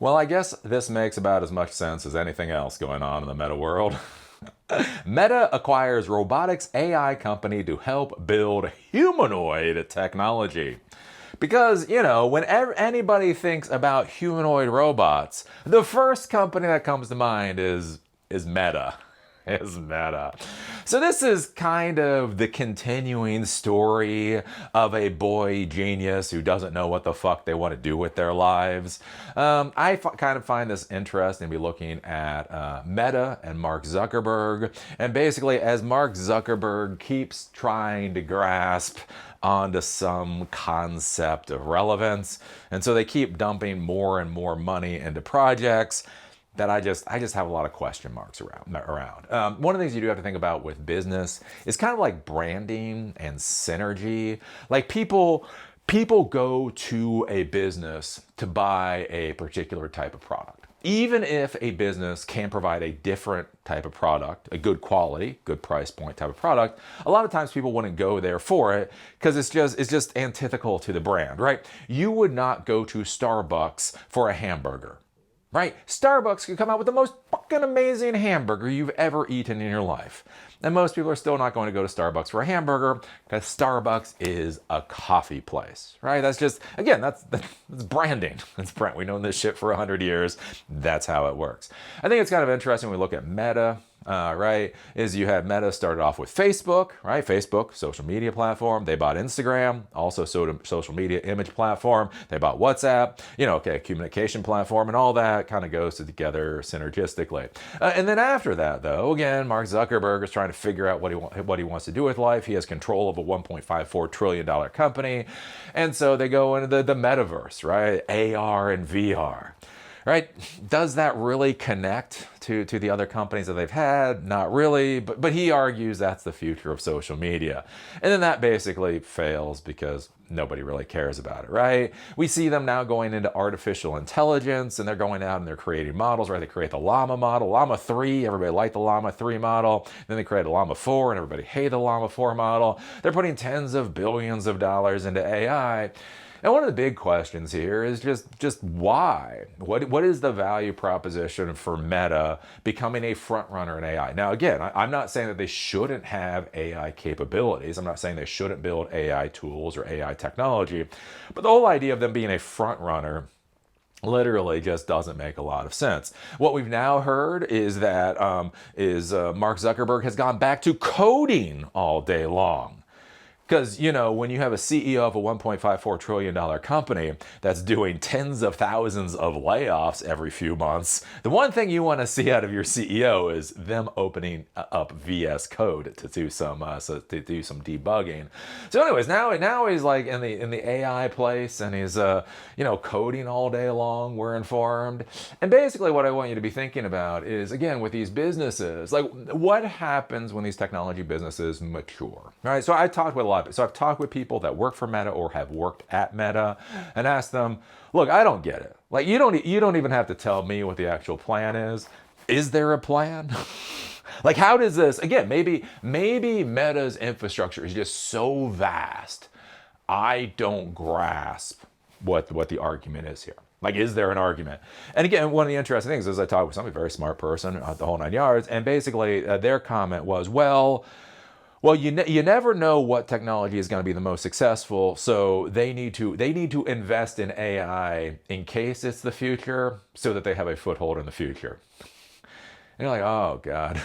Well, I guess this makes about as much sense as anything else going on in the meta world. Meta acquires robotics AI company to help build humanoid technology. Because, whenever anybody thinks about humanoid robots, the first company that comes to mind is Meta. Is Meta. So this is kind of the continuing story of a boy genius who doesn't know what the fuck they want to do with their lives. Kind of find this interesting to be looking at Meta and Mark Zuckerberg. And basically, as Mark Zuckerberg keeps trying to grasp onto some concept of relevance, and so they keep dumping more and more money into projects that I just have a lot of question marks around. One of the things you do have to think about with business is kind of like branding and synergy. Like people go to a business to buy a particular type of product. Even if a business can provide a different type of product, a good quality, good price point type of product, a lot of times people wouldn't go there for it because it's just antithetical to the brand, right? You would not go to Starbucks for a hamburger. Right? Starbucks could come out with the most fucking amazing hamburger you've ever eaten in your life. And most people are still not going to go to Starbucks for a hamburger because Starbucks is a coffee place, right? That's just, again, that's branding. That's brand. We've known this shit for 100 years. That's how it works. I think it's kind of interesting when we look at Meta. Right, is you had Meta started off with Facebook, right? Facebook, social media platform. They bought Instagram, also social media image platform. They bought WhatsApp, communication platform, and all that kind of goes together synergistically. And then after that, though, again, Mark Zuckerberg is trying to figure out what he wants to do with life. He has control of a $1.54 trillion company, and so they go into the metaverse, right? AR and VR. Right? Does that really connect to the other companies that they've had? Not really, but he argues that's the future of social media. And then that basically fails because nobody really cares about it, right? We see them now going into artificial intelligence and they're going out and they're creating models, right? They create the Llama model, Llama 3, everybody liked the Llama 3 model. Then they created Llama 4 and everybody hated the Llama 4 model. They're putting tens of billions of dollars into AI. And one of the big questions here is just why? What is the value proposition for Meta becoming a front runner in AI? Now, again, I'm not saying that they shouldn't have AI capabilities. I'm not saying they shouldn't build AI tools or AI technology. But the whole idea of them being a front runner literally just doesn't make a lot of sense. What we've now heard is that Mark Zuckerberg has gone back to coding all day long. Because, when you have a CEO of a $1.54 trillion company that's doing tens of thousands of layoffs every few months, the one thing you want to see out of your CEO is them opening up VS Code to do some debugging. So anyways, now he's like in the AI place and he's coding all day long, we're informed. And basically what I want you to be thinking about is, again, with these businesses, like what happens when these technology businesses mature? All right, so I've talked with people that work for Meta or have worked at Meta and asked them, look, I don't get it. Like you don't even have to tell me what the actual plan is. Is there a plan? Like how does this, again, maybe Meta's infrastructure is just so vast. I don't grasp what the argument is here. Like, is there an argument? And again, one of the interesting things is I talked with somebody, very smart person, the whole nine yards, and basically their comment was, well, you never know what technology is going to be the most successful, so they need to invest in AI in case it's the future, so that they have a foothold in the future. And you're like, oh God.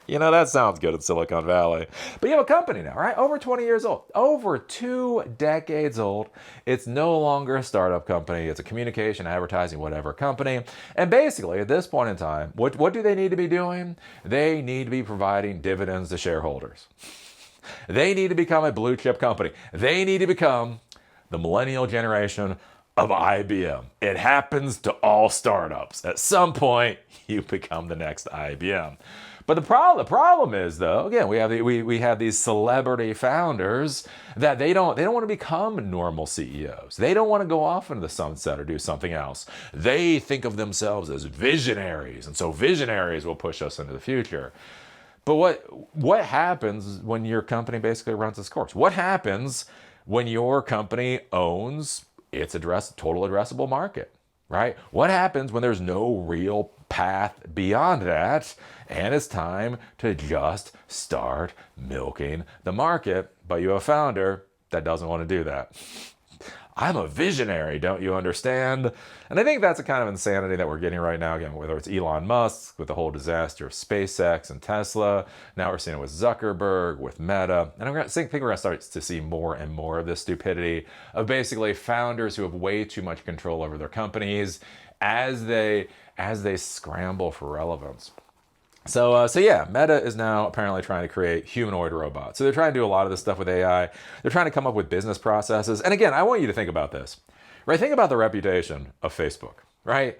That sounds good in Silicon Valley. But you have a company now, right? Over 20 years old. Over 2 decades old. It's no longer a startup company. It's a communication, advertising, whatever company. And basically, at this point in time, what do they need to be doing? They need to be providing dividends to shareholders. They need to become a blue chip company. They need to become the millennial generation of IBM. It happens to all startups. At some point, you become the next IBM. But the problem is, though, again, we have these celebrity founders that they don't want to become normal CEOs. They don't want to go off into the sunset or do something else. They think of themselves as visionaries, and so visionaries will push us into the future. But what happens when your company basically runs its course? What happens when your company owns its total addressable market? right? What happens when there's no real path beyond that and it's time to just start milking the market? But you have a founder that doesn't want to do that. I'm a visionary, don't you understand? And I think that's the kind of insanity that we're getting right now, again, whether it's Elon Musk with the whole disaster of SpaceX and Tesla. Now we're seeing it with Zuckerberg, with Meta. And I think we're going to start to see more and more of this stupidity of basically founders who have way too much control over their companies as they scramble for relevance. So yeah, Meta is now apparently trying to create humanoid robots. So they're trying to do a lot of this stuff with AI. They're trying to come up with business processes. And again, I want you to think about this, right? Think about the reputation of Facebook, right?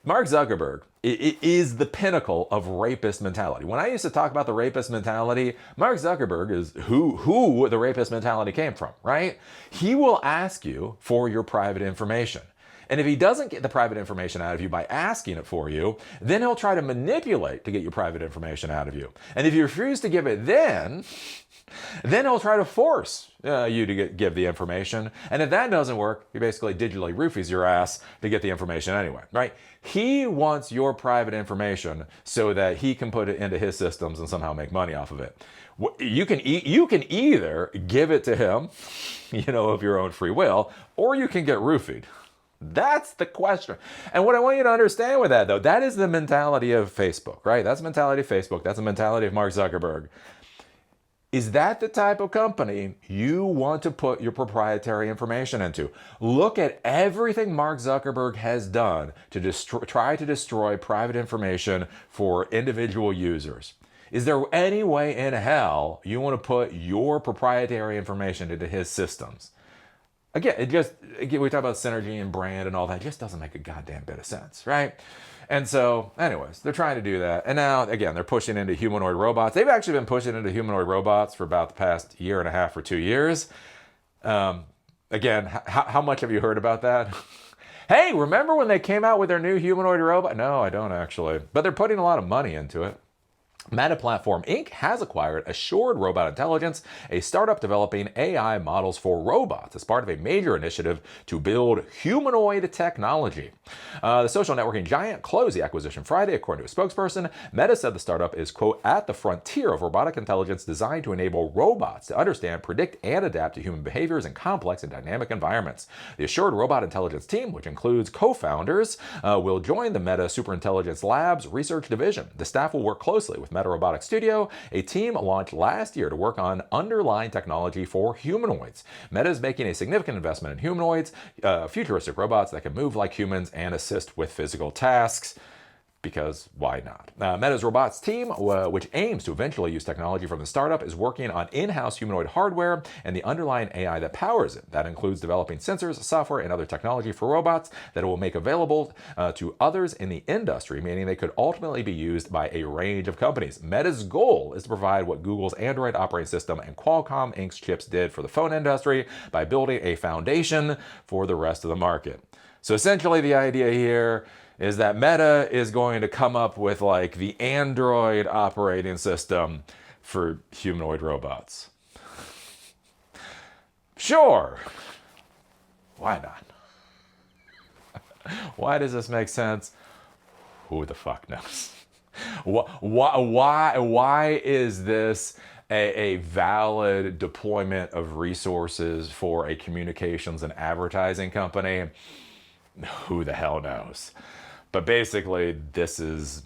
Mark Zuckerberg is the pinnacle of rapist mentality. When I used to talk about the rapist mentality, Mark Zuckerberg is who the rapist mentality came from, right? He will ask you for your private information. And if he doesn't get the private information out of you by asking it for you, then he'll try to manipulate to get your private information out of you. And if you refuse to give it then he'll try to force you to give the information. And if that doesn't work, he basically digitally roofies your ass to get the information anyway, right? He wants your private information so that he can put it into his systems and somehow make money off of it. You can either give it to him, of your own free will, or you can get roofied. That's the question. And what I want you to understand with that, though, that is the mentality of Facebook, right? That's the mentality of Facebook. That's the mentality of Mark Zuckerberg. Is that the type of company you want to put your proprietary information into? Look at everything Mark Zuckerberg has done to try to destroy private information for individual users. Is there any way in hell you want to put your proprietary information into his systems? Again, we talk about synergy and brand and all that. It just doesn't make a goddamn bit of sense, right? And so, anyways, they're trying to do that. And now, again, they're pushing into humanoid robots. They've actually been pushing into humanoid robots for about the past year and a half or 2 years. Again, how much have you heard about that? Hey, remember when they came out with their new humanoid robot? No, I don't actually. But they're putting a lot of money into it. Meta Platform Inc. has acquired Assured Robot Intelligence, a startup developing AI models for robots as part of a major initiative to build humanoid technology. The social networking giant closed the acquisition Friday, according to a spokesperson. Meta said the startup is, quote, at the frontier of robotic intelligence designed to enable robots to understand, predict, and adapt to human behaviors in complex and dynamic environments. The Assured Robot Intelligence team, which includes co-founders, will join the Meta Superintelligence Labs research division. The staff will work closely with Meta Robotics Studio, a team launched last year to work on underlying technology for humanoids. Meta is making a significant investment in humanoids, futuristic robots that can move like humans and assist with physical tasks. Because why not? Meta's robots team, which aims to eventually use technology from the startup, is working on in-house humanoid hardware and the underlying AI that powers it. That includes developing sensors, software, and other technology for robots that it will make available to others in the industry, meaning they could ultimately be used by a range of companies. Meta's goal is to provide what Google's Android operating system and Qualcomm Inc.'s chips did for the phone industry by building a foundation for the rest of the market. So essentially the idea here is that Meta is going to come up with like the Android operating system for humanoid robots. Sure. Why not? Why does this make sense? Who the fuck knows? Why is this a valid deployment of resources for a communications and advertising company? Who the hell knows? But basically, this is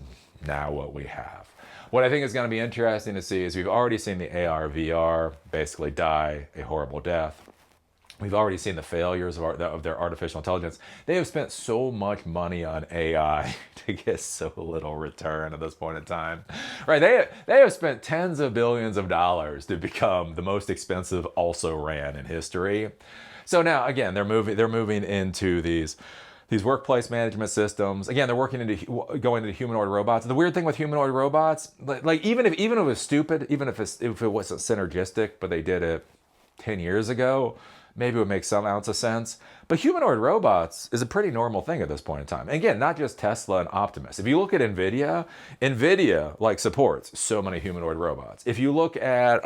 now what we have. What I think is going to be interesting to see is we've already seen the AR, VR basically die a horrible death. We've already seen the failures of their artificial intelligence. They have spent so much money on AI to get so little return at this point in time. Right? They have spent tens of billions of dollars to become the most expensive also-ran in history. So now, again, they're moving into these workplace management systems. Again, they're going into humanoid robots. And the weird thing with humanoid robots, like even if it was stupid, even if it wasn't synergistic, but they did it 10 years ago, maybe it would make some ounce of sense. But humanoid robots is a pretty normal thing at this point in time. And again, not just Tesla and Optimus. If you look at NVIDIA like supports so many humanoid robots. If you look at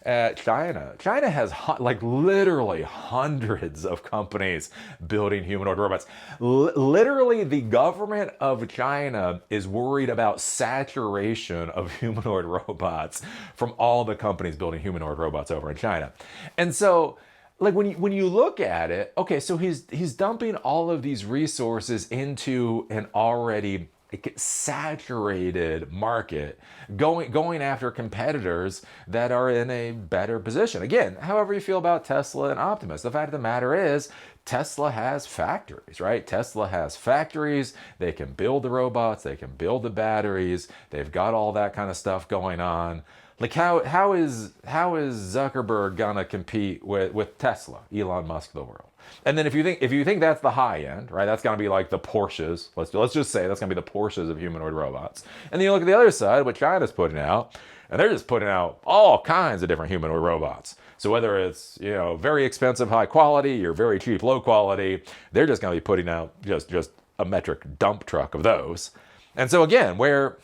China has like literally hundreds of companies building humanoid robots. Literally, the government of China is worried about saturation of humanoid robots from all the companies building humanoid robots over in China. And so, like when you look at it, okay, so he's dumping all of these resources into an already saturated market, going after competitors that are in a better position. Again, however you feel about Tesla and Optimus, the fact of the matter is Tesla has factories, right? Tesla has factories. They can build the robots, they can build the batteries, they've got all that kind of stuff going on. Like how is Zuckerberg gonna compete with Tesla, Elon Musk of the world? And then if you think that's the high end, right? That's gonna be like the Porsches. Let's just say that's gonna be the Porsches of humanoid robots. And then you look at the other side, what China's putting out, and they're just putting out all kinds of different humanoid robots. So whether it's very expensive high quality or very cheap low quality, they're just gonna be putting out just a metric dump truck of those. And so again, where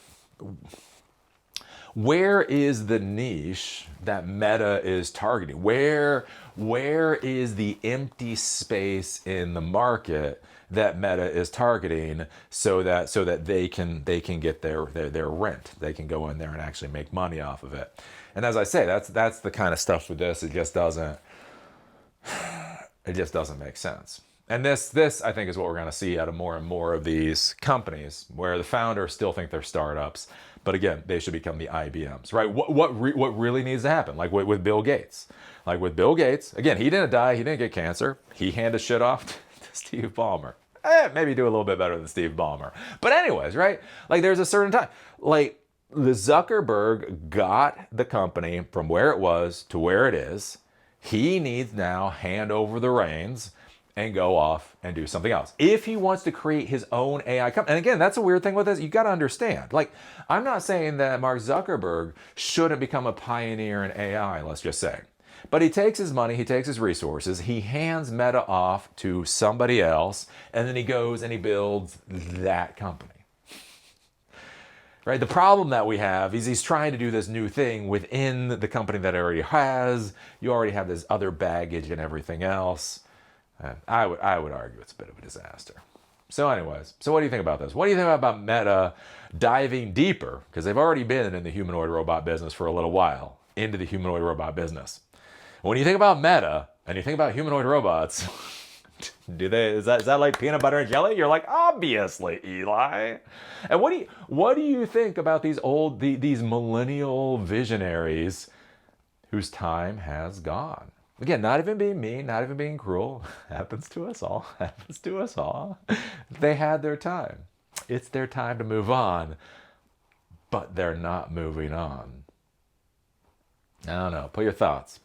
is the niche that Meta is targeting? Where is the empty space in the market that Meta is targeting so that they can get their rent? They can go in there and actually make money off of it. And as I say, that's the kind of stuff with this. It just doesn't make sense. And this I think is what we're going to see out of more and more of these companies where the founders still think they're startups. But again, they should become the IBMs, right? What really needs to happen? Like with Bill Gates. Like with Bill Gates, again, he didn't die, he didn't get cancer. He handed shit off to Steve Ballmer. Maybe do a little bit better than Steve Ballmer. But anyways, right? Like there's a certain time. Like the Zuckerberg got the company from where it was to where it is. He needs now hand over the reins and go off and do something else. If he wants to create his own AI company, and again, that's a weird thing with this, you got to understand. Like, I'm not saying that Mark Zuckerberg shouldn't become a pioneer in AI, let's just say. But he takes his money, he takes his resources, he hands Meta off to somebody else, and then he goes and he builds that company. Right? The problem that we have is he's trying to do this new thing within the company that he already has. You already have this other baggage and everything else. I would argue it's a bit of a disaster. So anyways, so what do you think about this? What do you think about Meta diving deeper, because they've already been in the humanoid robot business for a little while, into the humanoid robot business? When you think about Meta and you think about humanoid robots, is that like peanut butter and jelly? You're like, obviously, Eli. And what do you think about these millennial visionaries whose time has gone? Again, not even being mean, not even being cruel. Happens to us all. Happens to us all. They had their time. It's their time to move on. But they're not moving on. I don't know. Put your thoughts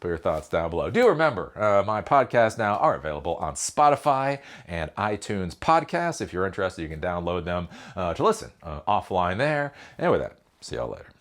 down below. Do remember, my podcasts now are available on Spotify and iTunes podcasts. If you're interested, you can download them to listen offline there. And with that, see y'all later.